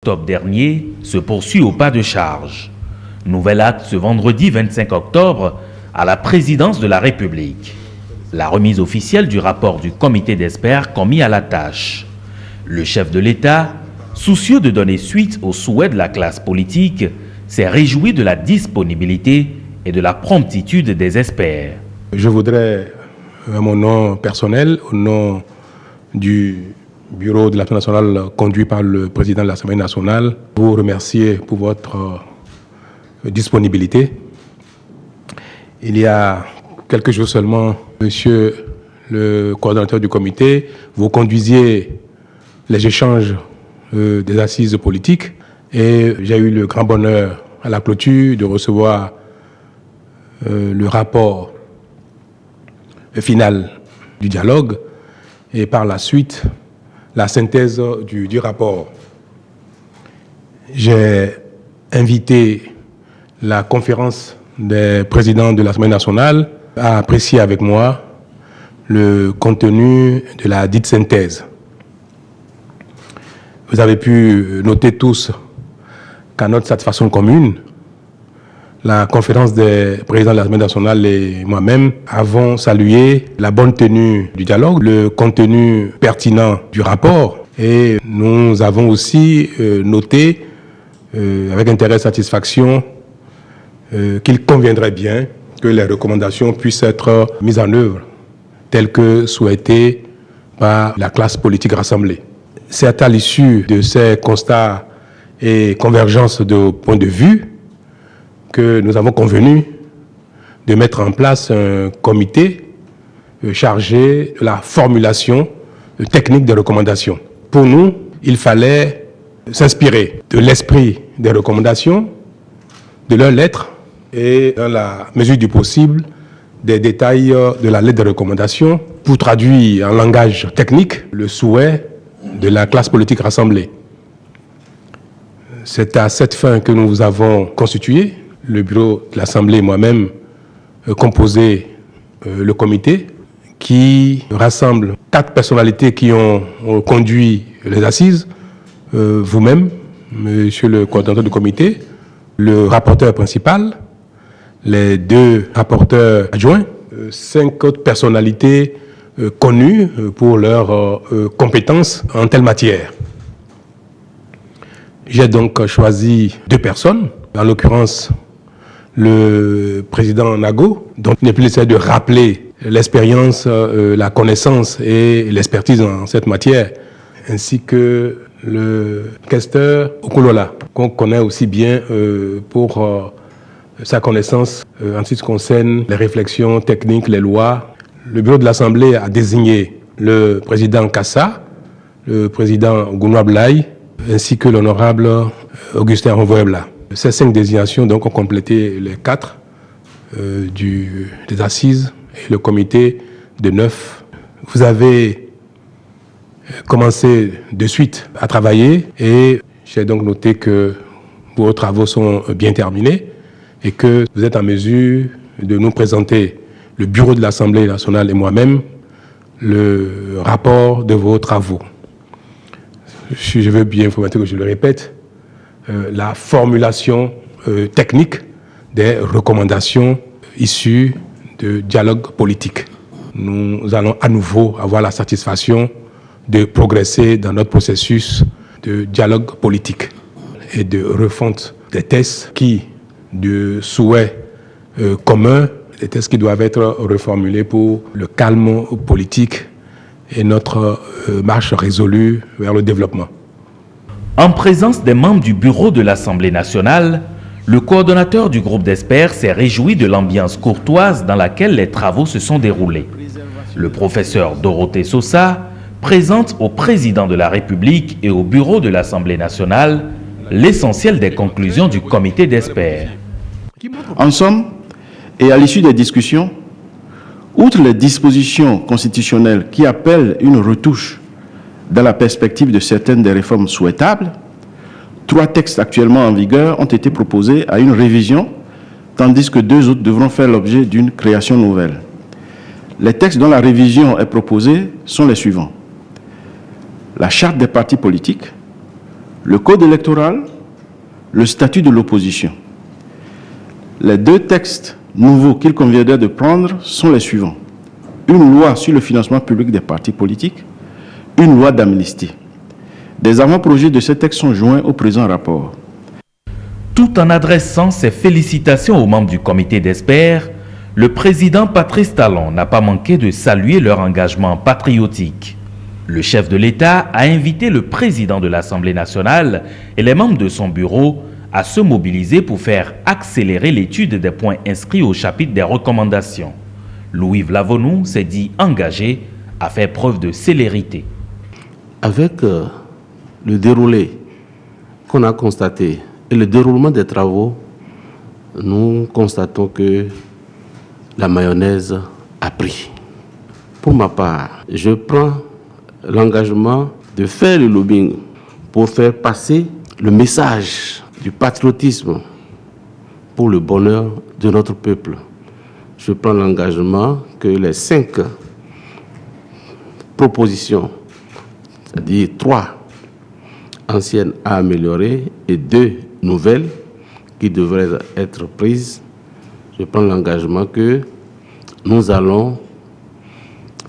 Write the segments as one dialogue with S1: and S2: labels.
S1: Octobre dernier se poursuit au pas de charge. Nouvel acte ce vendredi 25 octobre à la présidence de la République. La remise officielle du rapport du comité d'experts commis à la tâche. Le chef de l'État, soucieux de donner suite aux souhaits de la classe politique, s'est réjoui de la disponibilité et de la promptitude des experts.
S2: Je voudrais, à mon nom personnel, au nom du bureau de l'Assemblée nationale conduit par le président de l'Assemblée nationale, vous remercier pour votre disponibilité. Il y a quelques jours seulement, monsieur le coordonnateur du comité, vous conduisiez les échanges des assises politiques et j'ai eu le grand bonheur à la clôture de recevoir le rapport final du dialogue et par la suite la synthèse du rapport. J'ai invité la conférence des présidents de l'Assemblée nationale à apprécier avec moi le contenu de la dite synthèse. Vous avez pu noter tous qu'à notre satisfaction commune, la conférence des présidents de l'Assemblée nationale et moi-même avons salué la bonne tenue du dialogue, le contenu pertinent du rapport et nous avons aussi noté avec intérêt et satisfaction qu'il conviendrait bien que les recommandations puissent être mises en œuvre telles que souhaitées par la classe politique rassemblée. C'est à l'issue de ces constats et convergences de points de vue que nous avons convenu de mettre en place un comité chargé de la formulation technique des recommandations. Pour nous, il fallait s'inspirer de l'esprit des recommandations, de leurs lettres et, dans la mesure du possible, des détails de la lettre de recommandation pour traduire en langage technique le souhait de la classe politique rassemblée. C'est à cette fin que nous avons constitué le bureau de l'Assemblée et moi-même composé le comité qui rassemble 4 personnalités qui ont conduit les assises, vous-même, monsieur le coordonnateur du comité, le rapporteur principal, les 2 rapporteurs adjoints, 5 autres personnalités connues pour leurs compétences en telle matière. J'ai donc choisi 2 personnes, en l'occurrence le président Nago, dont il n'est plus nécessaire de rappeler l'expérience, la connaissance et l'expertise en cette matière, ainsi que le questeur Okulola, qu'on connaît aussi bien pour sa connaissance en ce qui concerne les réflexions techniques, les lois. Le bureau de l'Assemblée a désigné le président Kassa, le président Gounoua Blay, ainsi que l'honorable Augustin Renvoyebla. Ces 5 désignations donc ont complété les 4 des assises et le comité de 9. Vous avez commencé de suite à travailler et j'ai donc noté que vos travaux sont bien terminés et que vous êtes en mesure de nous présenter, le bureau de l'Assemblée nationale et moi-même, le rapport de vos travaux. Je veux bien vous que je le répète, la formulation technique des recommandations issues de dialogue politique. Nous allons à nouveau avoir la satisfaction de progresser dans notre processus de dialogue politique et de refonte des textes qui, de souhaits communs, des textes qui doivent être reformulés pour le calme politique et notre marche résolue vers le développement.
S1: En présence des membres du bureau de l'Assemblée nationale, le coordonnateur du groupe d'experts s'est réjoui de l'ambiance courtoise dans laquelle les travaux se sont déroulés. Le professeur Dorothée Sosa présente au président de la République et au bureau de l'Assemblée nationale l'essentiel des conclusions du comité d'experts.
S3: En somme, et à l'issue des discussions, outre les dispositions constitutionnelles qui appellent une retouche dans la perspective de certaines des réformes souhaitables, 3 textes actuellement en vigueur ont été proposés à une révision, tandis que 2 autres devront faire l'objet d'une création nouvelle. Les textes dont la révision est proposée sont les suivants. La charte des partis politiques, le code électoral, le statut de l'opposition. Les deux textes nouveaux qu'il conviendrait de prendre sont les suivants. Une loi sur le financement public des partis politiques, une loi d'amnistie. Des avant-projets de ces textes sont joints au présent rapport.
S1: Tout en adressant ses félicitations aux membres du comité d'experts, le président Patrice Talon n'a pas manqué de saluer leur engagement patriotique. Le chef de l'État a invité le président de l'Assemblée nationale et les membres de son bureau à se mobiliser pour faire accélérer l'étude des points inscrits au chapitre des recommandations. Louis Vlavonou s'est dit engagé à faire preuve de célérité.
S4: Avec le déroulé qu'on a constaté et le déroulement des travaux, nous constatons que la mayonnaise a pris. Pour ma part, je prends l'engagement de faire le lobbying pour faire passer le message du patriotisme pour le bonheur de notre peuple. Je prends l'engagement que les 5 propositions, c'est-à-dire 3 anciennes à améliorer et 2 nouvelles qui devraient être prises, je prends l'engagement que nous allons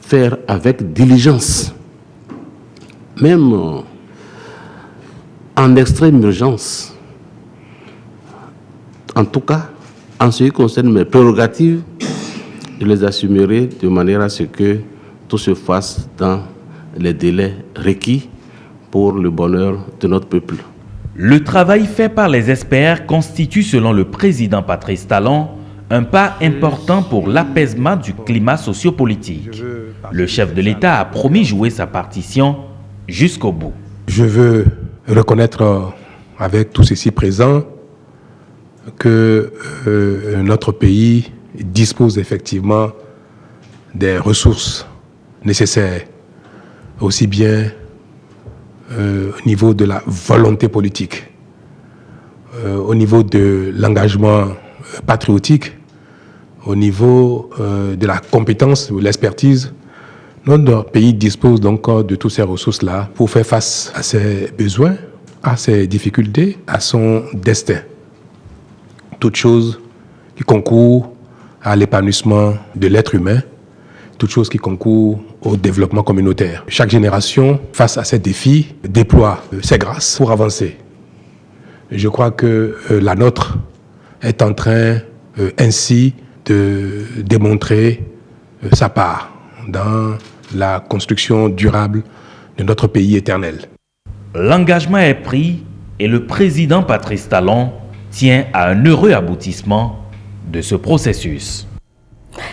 S4: faire avec diligence, même en extrême urgence. En tout cas, en ce qui concerne mes prérogatives, je les assumerai de manière à ce que tout se fasse dans les délais requis pour le bonheur de notre peuple.
S1: Le travail fait par les experts constitue, selon le président Patrice Talon, un pas important pour l'apaisement du climat sociopolitique. Le chef de l'État a promis jouer sa partition jusqu'au bout.
S2: Je veux reconnaître avec tous ici présents que notre pays dispose effectivement des ressources nécessaires, aussi bien au niveau de la volonté politique, au niveau de l'engagement patriotique, au niveau de la compétence, de l'expertise. Notre pays dispose donc de toutes ces ressources-là pour faire face à ses besoins, à ses difficultés, à son destin. Toute chose qui concourt à l'épanouissement de l'être humain, toute chose qui concourt au développement communautaire. Chaque génération, face à ces défis, déploie ses grâces pour avancer. Je crois que la nôtre est en train ainsi de démontrer sa part dans la construction durable de notre pays éternel.
S1: L'engagement est pris et le président Patrice Talon tient à un heureux aboutissement de ce processus.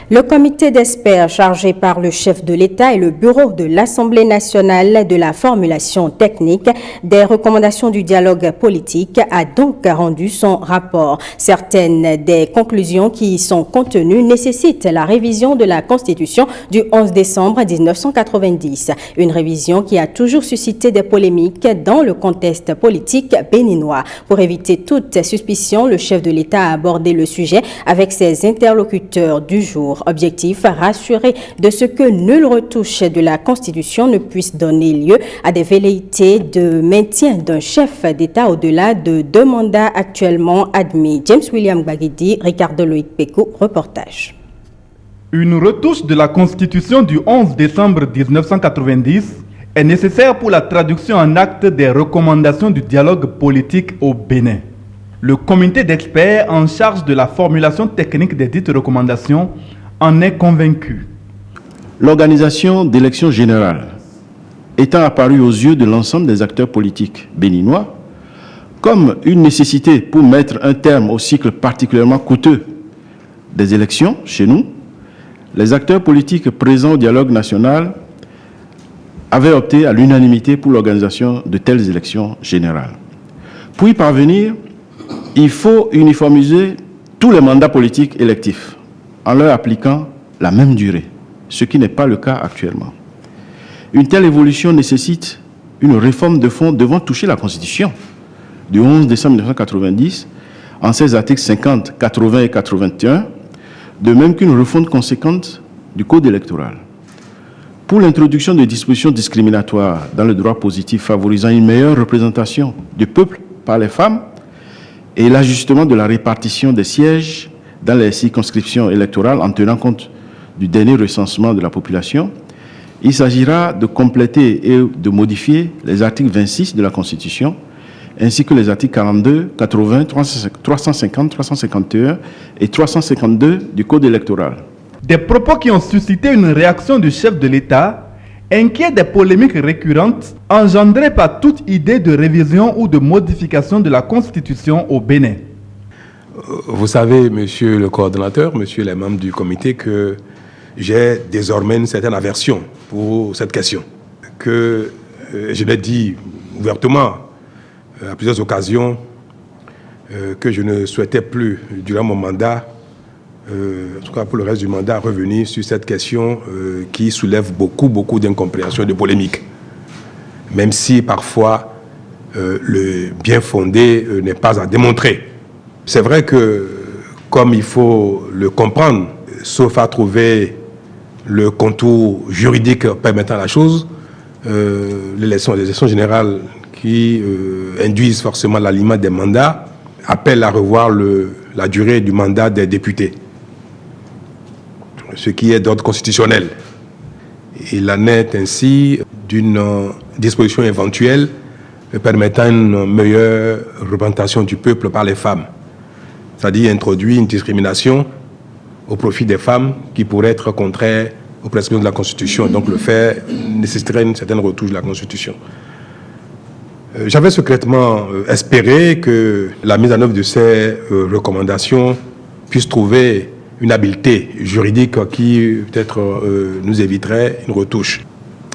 S5: Le comité d'experts chargé par le chef de l'État et le bureau de l'Assemblée nationale de la formulation technique des recommandations du dialogue politique a donc rendu son rapport. Certaines des conclusions qui y sont contenues nécessitent la révision de la Constitution du 11 décembre 1990. Une révision qui a toujours suscité des polémiques dans le contexte politique béninois. Pour éviter toute suspicion, le chef de l'État a abordé le sujet avec ses interlocuteurs du jour. Objectif, rassurer de ce que nulle retouche de la Constitution ne puisse donner lieu à des velléités de maintien d'un chef d'État au-delà de 2 mandats actuellement admis. James William Bagidi, Ricardo Loïc Pécou, reportage.
S6: Une retouche de la Constitution du 11 décembre 1990 est nécessaire pour la traduction en actes des recommandations du dialogue politique au Bénin. Le comité d'experts en charge de la formulation technique des dites recommandations en est convaincu.
S3: L'organisation d'élections générales étant apparue aux yeux de l'ensemble des acteurs politiques béninois comme une nécessité pour mettre un terme au cycle particulièrement coûteux des élections chez nous, les acteurs politiques présents au dialogue national avaient opté à l'unanimité pour l'organisation de telles élections générales. Pour y parvenir, il faut uniformiser tous les mandats politiques électifs en leur appliquant la même durée, ce qui n'est pas le cas actuellement. Une telle évolution nécessite une réforme de fond devant toucher la Constitution du 11 décembre 1990 en ses articles 50, 80 et 81, de même qu'une refonte conséquente du Code électoral. pour l'introduction de dispositions discriminatoires dans le droit positif favorisant une meilleure représentation du peuple par les femmes et l'ajustement de la répartition des sièges dans les circonscriptions électorales en tenant compte du dernier recensement de la population, il s'agira de compléter et de modifier les articles 26 de la Constitution ainsi que les articles 42, 80, 350, 351 et 352 du Code électoral.
S6: Des propos qui ont suscité une réaction du chef de l'État, inquiet des polémiques récurrentes engendrées par toute idée de révision ou de modification de la Constitution au Bénin.
S2: Vous savez, monsieur le coordonnateur, monsieur les membres du comité, que j'ai désormais une certaine aversion pour cette question. Que je l'ai dit ouvertement à plusieurs occasions, que je ne souhaitais plus, durant mon mandat, en tout cas pour le reste du mandat, revenir sur cette question qui soulève beaucoup d'incompréhension et de polémiques. Même si parfois le bien fondé n'est pas à démontrer. C'est vrai que, comme il faut le comprendre, sauf à trouver le contour juridique permettant la chose, les élections générales qui induisent forcément l'alignement des mandats appellent à revoir la durée du mandat des députés, ce qui est d'ordre constitutionnel. Il en est ainsi d'une disposition éventuelle permettant une meilleure représentation du peuple par les femmes, c'est-à-dire introduire une discrimination au profit des femmes qui pourrait être contraire aux prescriptions de la Constitution. Donc le fait nécessiterait une certaine retouche de la Constitution. J'avais secrètement espéré que la mise en œuvre de ces recommandations puisse trouver une habileté juridique qui peut-être nous éviterait une retouche.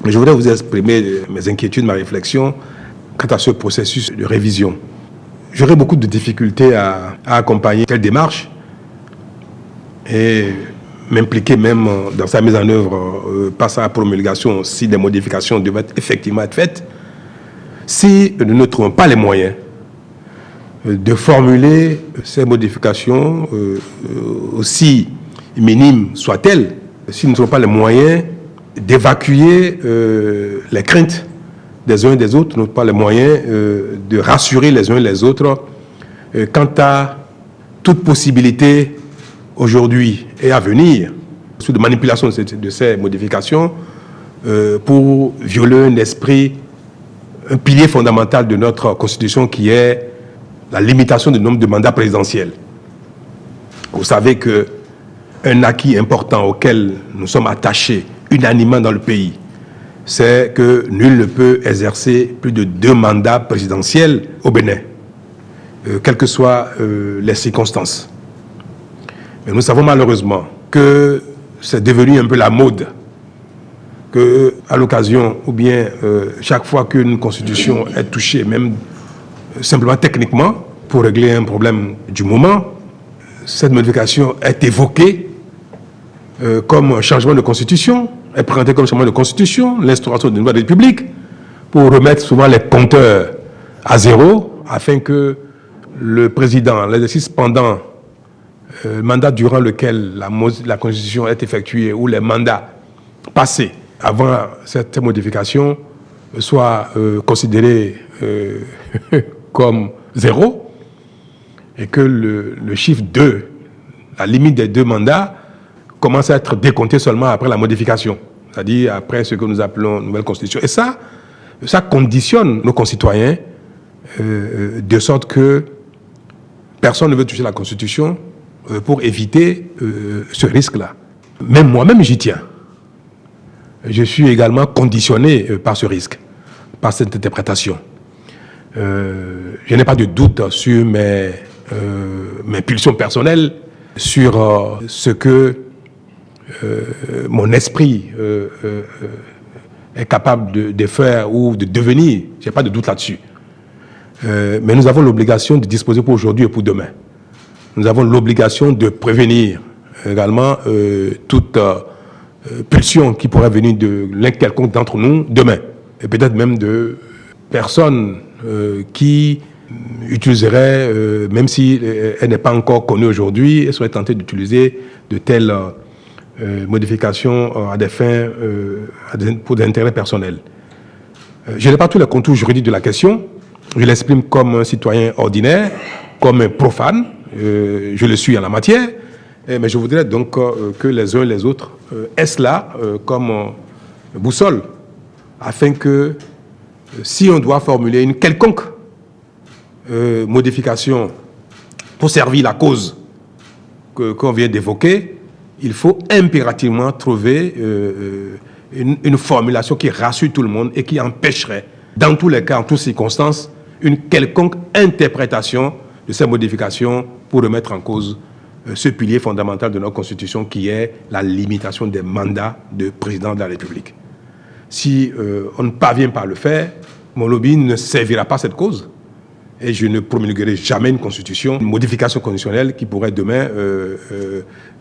S2: Mais je voudrais vous exprimer mes inquiétudes, ma réflexion quant à ce processus de révision. J'aurais beaucoup de difficultés à accompagner telle démarche et m'impliquer même dans sa mise en œuvre par sa promulgation si des modifications devaient effectivement être faites, si nous ne trouvons pas les moyens de formuler ces modifications, aussi minimes soient-elles, si nous ne trouvons pas les moyens d'évacuer les craintes des uns et des autres, nous n'avons pas les moyens de rassurer les uns et les autres quant à toute possibilité aujourd'hui et à venir de manipulation de ces modifications pour violer un esprit, un pilier fondamental de notre Constitution qui est la limitation du nombre de mandats présidentiels. Vous savez qu'un acquis important auquel nous sommes attachés unanimement dans le pays, c'est que nul ne peut exercer plus de 2 mandats présidentiels au Bénin, quelles que soient les circonstances. Mais nous savons malheureusement que c'est devenu un peu la mode, qu'à l'occasion, ou bien chaque fois qu'une constitution est touchée, même simplement techniquement, pour régler un problème du moment, cette modification est évoquée comme un changement de constitution, est présentée comme un changement de constitution, l'instauration d'une nouvelle république, pour remettre souvent les compteurs à zéro, afin que le président, l'exercice pendant le mandat durant lequel la constitution est effectuée, ou les mandats passés avant cette modification, soient considérés comme zéro, et que le chiffre 2, la limite des 2 mandats, commence à être décompté seulement après la modification, c'est-à-dire après ce que nous appelons nouvelle constitution. Et ça conditionne nos concitoyens de sorte que personne ne veut toucher la constitution pour éviter ce risque-là. Même moi-même, j'y tiens. Je suis également conditionné par ce risque, par cette interprétation. Je n'ai pas de doute sur mes pulsions personnelles, sur ce que mon esprit est capable de faire ou de devenir. Je n'ai pas de doute là-dessus. Mais nous avons l'obligation de disposer pour aujourd'hui et pour demain. Nous avons l'obligation de prévenir également toute pulsion qui pourrait venir de l'un quelconque d'entre nous demain. Et peut-être même de personnes qui utiliseraient, même si elle n'est pas encore connue aujourd'hui, elle serait tentée d'utiliser de telles modifications à des fins, pour des intérêts personnels. Je n'ai pas tous les contours juridiques de la question. Je l'exprime comme un citoyen ordinaire, comme un profane. Je le suis en la matière. Mais je voudrais donc que les uns et les autres aient cela comme boussole, afin que si on doit formuler une quelconque modification pour servir la cause qu'on vient d'évoquer, il faut impérativement trouver une formulation qui rassure tout le monde et qui empêcherait, dans tous les cas, en toutes circonstances, une quelconque interprétation de ces modifications pour remettre en cause ce pilier fondamental de notre Constitution qui est la limitation des mandats de président de la République. Si on ne parvient pas à le faire, mon lobby ne servira pas cette cause. Et je ne promulguerai jamais une constitution, une modification constitutionnelle qui pourrait demain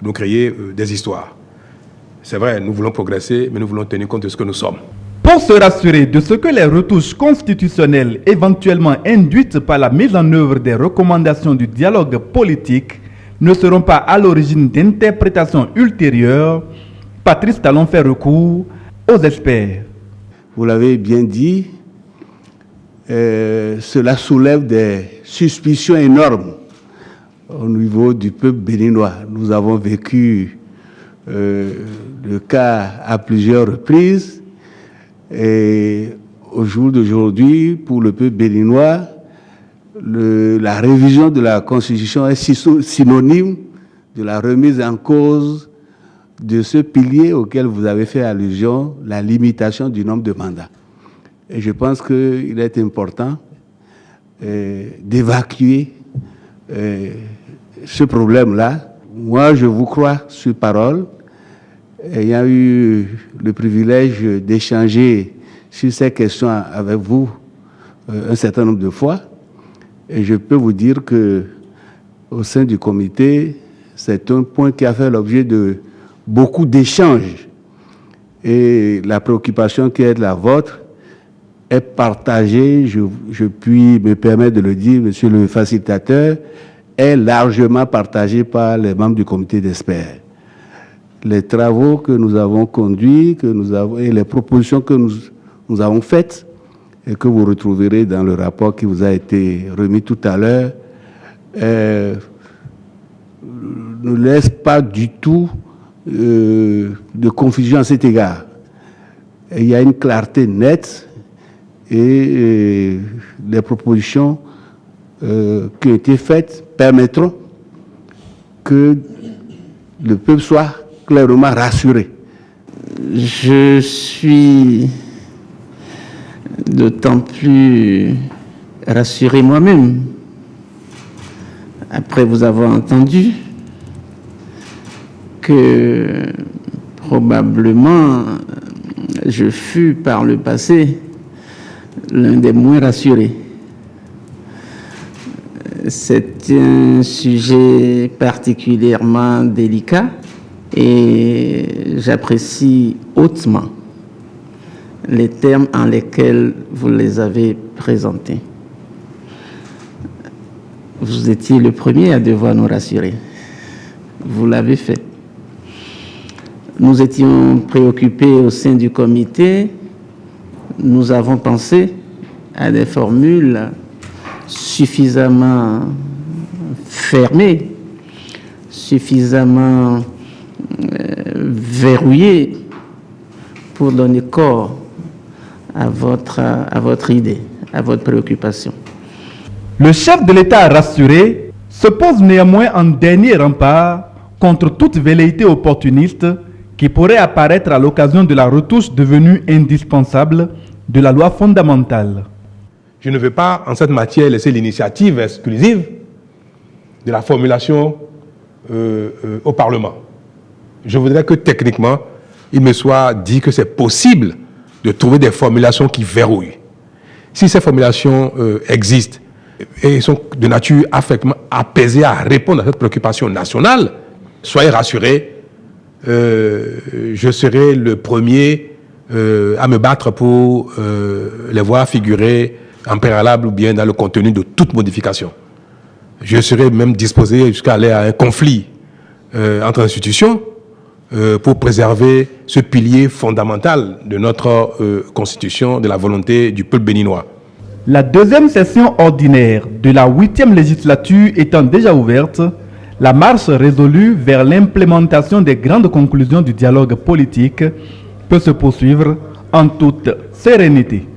S2: nous créer des histoires. C'est vrai, nous voulons progresser, mais nous voulons tenir compte de ce que nous sommes.
S6: Pour se rassurer de ce que les retouches constitutionnelles éventuellement induites par la mise en œuvre des recommandations du dialogue politique ne seront pas à l'origine d'interprétations ultérieures, Patrice Talon fait recours aux experts.
S4: Vous l'avez bien dit, cela soulève des suspicions énormes au niveau du peuple béninois. Nous avons vécu le cas à plusieurs reprises et au jour d'aujourd'hui, pour le peuple béninois, la révision de la Constitution est synonyme de la remise en cause de ce pilier auquel vous avez fait allusion, la limitation du nombre de mandats. Et je pense qu'il est important d'évacuer ce problème-là. Moi, je vous crois sur parole, ayant eu le privilège d'échanger sur ces questions avec vous un certain nombre de fois. Et je peux vous dire que au sein du comité, c'est un point qui a fait l'objet de beaucoup d'échanges. Et la préoccupation qui est la vôtre est partagée, je puis me permettre de le dire, monsieur le facilitateur, est largement partagée par les membres du comité d'experts. Les travaux que nous avons conduits, et les propositions que nous avons faites, et que vous retrouverez dans le rapport qui vous a été remis tout à l'heure, ne laissent pas du tout de confusion à cet égard. Et il y a une clarté nette et les propositions qui ont été faites permettront que le peuple soit clairement rassuré.
S7: Je suis d'autant plus rassuré moi-même après vous avoir entendu que probablement je fus par le passé l'un des moins rassurés. C'est un sujet particulièrement délicat et j'apprécie hautement les termes en lesquels vous les avez présentés. Vous étiez le premier à devoir nous rassurer. Vous l'avez fait. Nous étions préoccupés au sein du comité. Nous avons pensé à des formules suffisamment fermées, suffisamment verrouillées pour donner corps à votre idée, à votre préoccupation.
S6: Le chef de l'État rassuré se pose néanmoins en dernier rempart contre toute velléité opportuniste qui pourrait apparaître à l'occasion de la retouche devenue indispensable de la loi fondamentale.
S2: Je ne veux pas, en cette matière, laisser l'initiative exclusive de la formulation au Parlement. Je voudrais que techniquement, il me soit dit que c'est possible de trouver des formulations qui verrouillent. Si ces formulations existent et sont de nature apaisée à répondre à cette préoccupation nationale, soyez rassurés, je serai le premier à me battre pour les voir figurer en préalable ou bien dans le contenu de toute modification. Je serai même disposé jusqu'à aller à un conflit entre institutions pour préserver ce pilier fondamental de notre constitution, de la volonté du peuple béninois.
S6: La deuxième session ordinaire de la 8e législature étant déjà ouverte, la marche résolue vers l'implémentation des grandes conclusions du dialogue politique peut se poursuivre en toute sérénité.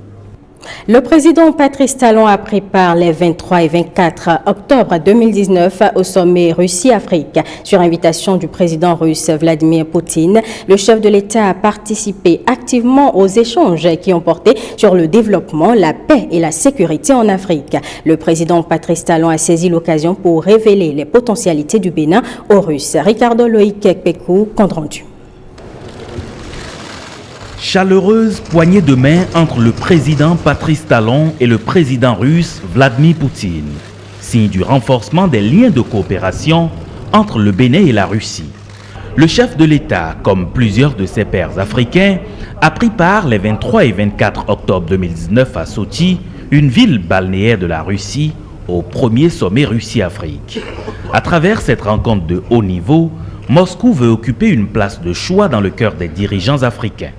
S5: Le président Patrice Talon a pris part les 23 et 24 octobre 2019 au sommet Russie-Afrique. Sur invitation du président russe Vladimir Poutine, le chef de l'État a participé activement aux échanges qui ont porté sur le développement, la paix et la sécurité en Afrique. Le président Patrice Talon a saisi l'occasion pour révéler les potentialités du Bénin aux Russes. Ricardo Loïc Pekou, compte rendu.
S1: Chaleureuse poignée de main entre le président Patrice Talon et le président russe Vladimir Poutine, signe du renforcement des liens de coopération entre le Bénin et la Russie. Le chef de l'État, comme plusieurs de ses pairs africains, a pris part les 23 et 24 octobre 2019 à Sochi, une ville balnéaire de la Russie, au premier sommet Russie-Afrique. À travers cette rencontre de haut niveau, Moscou veut occuper une place de choix dans le cœur des dirigeants africains.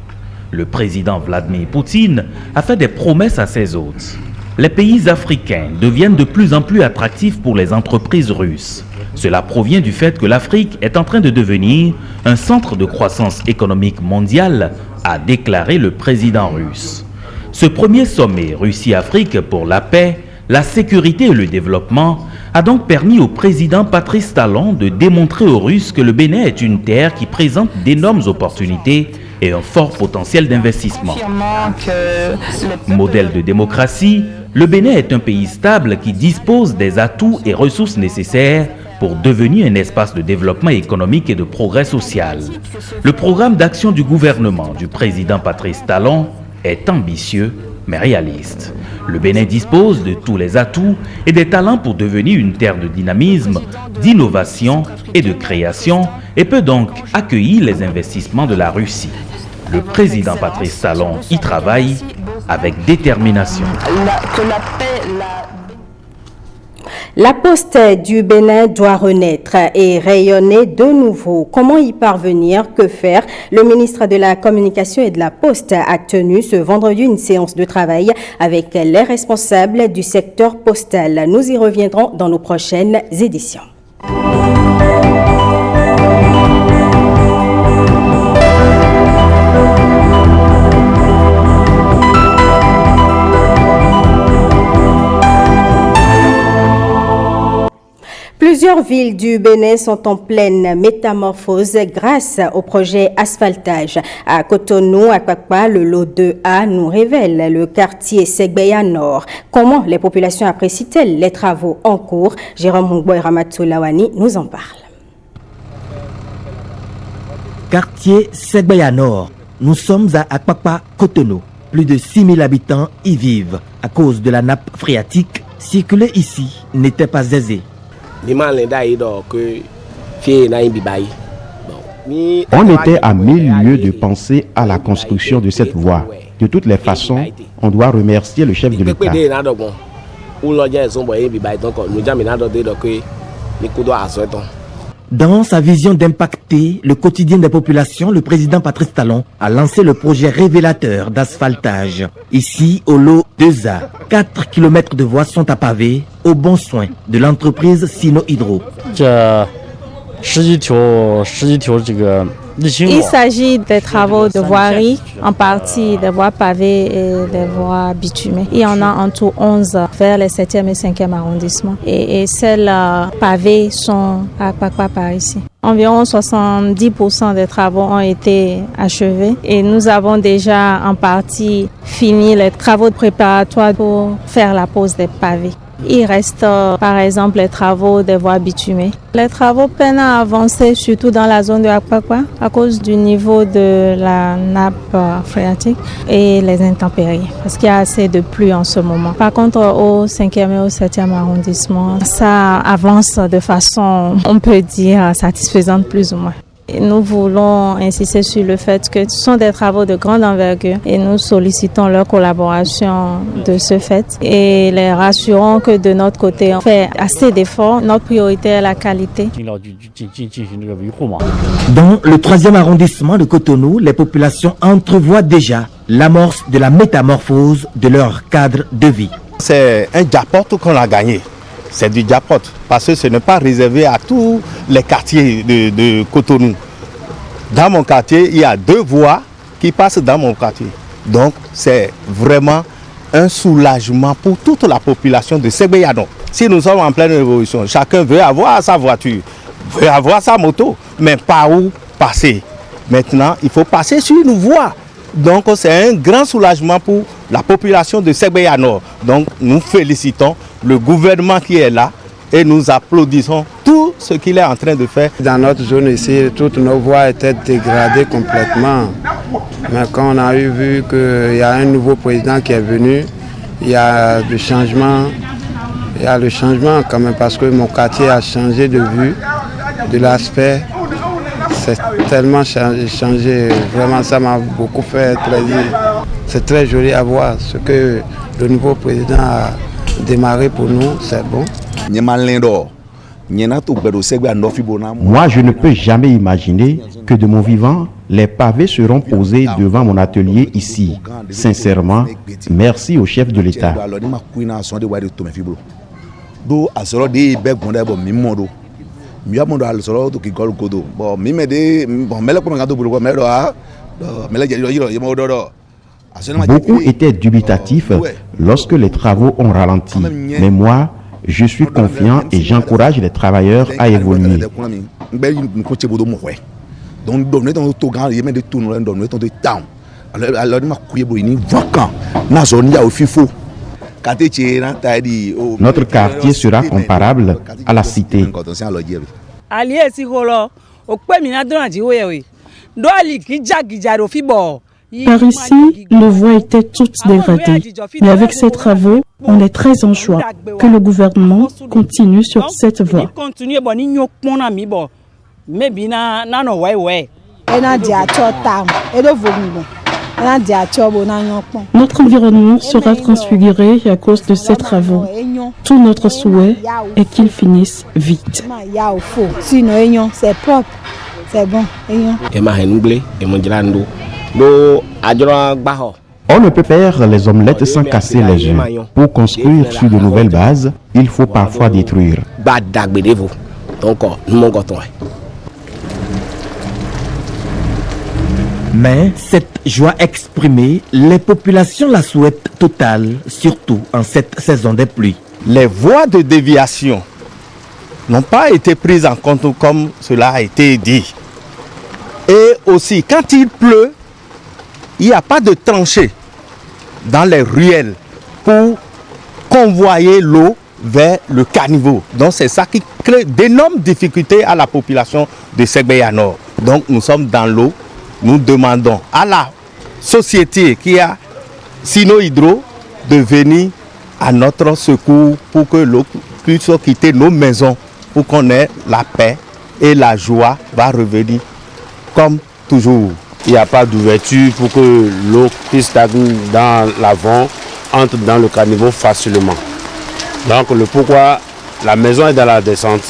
S1: Le président Vladimir Poutine a fait des promesses à ses hôtes. Les pays africains deviennent de plus en plus attractifs pour les entreprises russes. Cela provient du fait que l'Afrique est en train de devenir un centre de croissance économique mondiale, a déclaré le président russe. Ce premier sommet Russie-Afrique pour la paix, la sécurité et le développement a donc permis au président Patrice Talon de démontrer aux Russes que le Bénin est une terre qui présente d'énormes opportunités et un fort potentiel d'investissement. Modèle de démocratie, le Bénin est un pays stable qui dispose des atouts et ressources nécessaires pour devenir un espace de développement économique et de progrès social. Le programme d'action du gouvernement du président Patrice Talon est ambitieux mais réaliste. Le Bénin dispose de tous les atouts et des talents pour devenir une terre de dynamisme, d'innovation et de création et peut donc accueillir les investissements de la Russie. Le président Patrice Talon y travaille avec détermination.
S5: La poste du Bénin doit renaître et rayonner de nouveau. Comment y parvenir? Que faire? Le ministre de la Communication et de la Poste a tenu ce vendredi une séance de travail avec les responsables du secteur postal. Nous y reviendrons dans nos prochaines éditions. Plusieurs villes du Bénin sont en pleine métamorphose grâce au projet asphaltage. À Cotonou, à Kpakpa, le lot 2A nous révèle le quartier Segbeya Nord. Comment les populations apprécient-elles les travaux en cours? Jérôme Mungboy Ramatou Lawani nous en parle.
S8: Quartier Segbeya Nord. Nous sommes à Akpakpa, Cotonou. Plus de 6000 habitants y vivent. À cause de la nappe phréatique, circuler ici n'était pas aisé.
S9: On était à 1000 lieues de penser à la construction de cette voie. De toutes les façons, on doit remercier le chef de l'État.
S8: Dans sa vision d'impacter le quotidien des populations, le président Patrice Talon a lancé le projet révélateur d'asphaltage. Ici, au lot 2A, 4 km de voies sont à pavé au bon soin de l'entreprise Sino Hydro.
S10: Il s'agit des travaux de voirie, en partie des voies pavées et des voies bitumées. Il y en a en tout 11 vers les 7e et 5e arrondissements. Et celles pavées sont à Kpakpa par ici. Environ 70% des travaux ont été achevés et nous avons déjà en partie fini les travaux préparatoires pour faire la pose des pavés. Il reste par exemple les travaux des voies bitumées. Les travaux peinent à avancer surtout dans la zone de Akpakpa à cause du niveau de la nappe phréatique et les intempéries parce qu'il y a assez de pluie en ce moment. Par contre au 5e et au 7e arrondissement, ça avance de façon, on peut dire, satisfaisante plus ou moins. Et nous voulons insister sur le fait que ce sont des travaux de grande envergure et nous sollicitons leur collaboration de ce fait et les rassurons que de notre côté on fait assez d'efforts. Notre priorité est la qualité.
S8: Dans le 3e arrondissement de Cotonou, les populations entrevoient déjà l'amorce de la métamorphose de leur cadre de vie.
S11: C'est un jackpot qu'on a gagné. C'est du jackpot parce que ce n'est pas réservé à tous les quartiers de Cotonou. Dans mon quartier, il y a 2 voies qui passent dans mon quartier. Donc c'est vraiment un soulagement pour toute la population de Segbeyano. Si nous sommes en pleine révolution, chacun veut avoir sa voiture, veut avoir sa moto, mais par où passer? Maintenant, il faut passer sur une voie. Donc c'est un grand soulagement pour la population de Segbeyano. Donc nous félicitons le gouvernement qui est là et nous applaudissons tout ce qu'il est en train de faire.
S12: Dans notre zone ici, toutes nos voies étaient dégradées complètement. Mais quand on a vu qu'il y a un nouveau président qui est venu, il y a du changement. Il y a le changement quand même parce que mon quartier a changé de vue, de l'aspect. C'est tellement changé, vraiment ça m'a beaucoup fait plaisir. C'est très joli à voir ce que le nouveau président a démarré pour nous, c'est bon.
S9: Moi, je ne peux jamais imaginer que de mon vivant, les pavés seront posés devant mon atelier ici. Sincèrement, merci au chef de l'État. Beaucoup étaient dubitatifs lorsque les travaux ont ralenti. Mais moi, je suis confiant et j'encourage les travailleurs à évoluer. Notre quartier sera comparable à la cité.
S13: Par ici, nos voies étaient toutes dégradées. Mais avec ces travaux, on est très en joie que le gouvernement continue sur cette voie. Notre environnement sera transfiguré à cause de ces travaux. Tout notre souhait est qu'ils finissent vite.
S14: C'est propre, c'est bon.
S9: On ne peut faire les omelettes sans casser les œufs. Pour construire sur de nouvelles bases, il faut parfois détruire.
S8: Mais cette joie exprimée, les populations la souhaitent totale, surtout en cette saison des pluies.
S11: Les voies de déviation n'ont pas été prises en compte comme cela a été dit. Et aussi, quand il pleut, il n'y a pas de tranchée dans les ruelles pour convoyer l'eau vers le caniveau. Donc c'est ça qui crée d'énormes difficultés à la population de Segbeyano. Donc nous sommes dans l'eau. Nous demandons à la société qui a Sino Hydro de venir à notre secours pour que l'eau puisse quitter nos maisons, pour qu'on ait la paix et la joie va revenir comme toujours.
S4: Il n'y a pas d'ouverture pour que l'eau qui stagne dans l'avant entre dans le caniveau facilement. Donc le pourquoi la maison est dans la descente.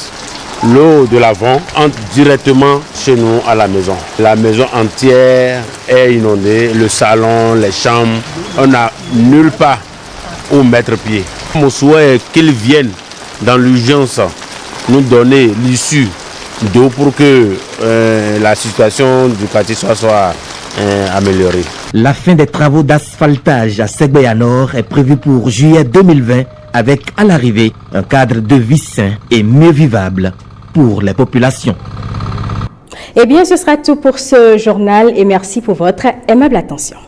S4: L'eau de l'avant entre directement chez nous à la maison. La maison entière est inondée, le salon, les chambres, on n'a nulle part où mettre pied. Mon souhait est qu'ils viennent dans l'urgence nous donner l'issue d'eau pour que la situation du quartier soit améliorée.
S8: La fin des travaux d'asphaltage à Segbeyano est prévue pour juillet 2020 avec à l'arrivée un cadre de vie sain et mieux vivable pour les populations.
S5: Eh bien, ce sera tout pour ce journal et merci pour votre aimable attention.